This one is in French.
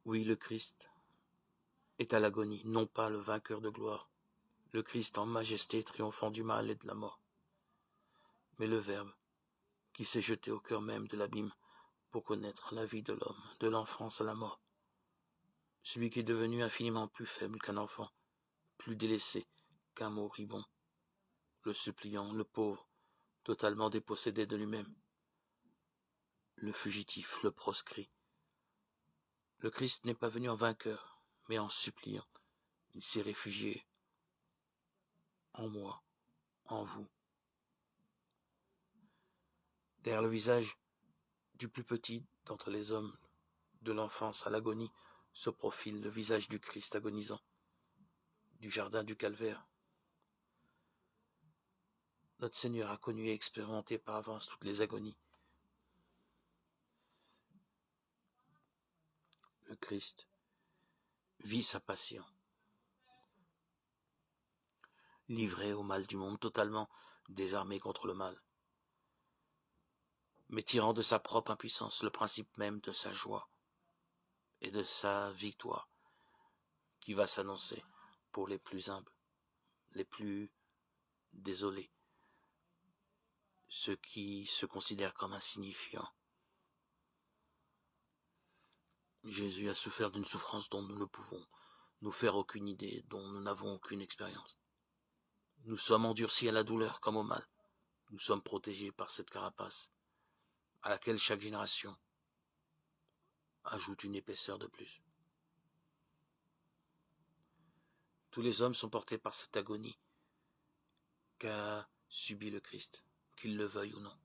Oui, le Christ est à l'agonie, non pas le vainqueur de gloire, le Christ en majesté triomphant du mal et de la mort, mais le Verbe qui s'est jeté au cœur même de l'abîme pour connaître la vie de l'homme, de l'enfance à la mort, celui qui est devenu infiniment plus faible qu'un enfant, plus délaissé qu'un moribond, le suppliant, le pauvre, totalement dépossédé de lui-même, le fugitif, le proscrit. Le Christ n'est pas venu en vainqueur, mais en suppliant. Il s'est réfugié en moi, en vous. Derrière le visage du plus petit d'entre les hommes, de l'enfance à l'agonie, se profile le visage du Christ agonisant, du jardin du calvaire. Notre Seigneur a connu et expérimenté par avance toutes les agonies. Le Christ vit sa passion, livré au mal du monde, totalement désarmé contre le mal, mais tirant de sa propre impuissance le principe même de sa joie et de sa victoire, qui va s'annoncer pour les plus humbles, les plus désolés, ceux qui se considèrent comme insignifiants. Jésus a souffert d'une souffrance dont nous ne pouvons nous faire aucune idée, dont nous n'avons aucune expérience. Nous sommes endurcis à la douleur comme au mal. Nous sommes protégés par cette carapace, à laquelle chaque génération ajoute une épaisseur de plus. Tous les hommes sont portés par cette agonie qu'a subi le Christ, qu'ils le veuillent ou non.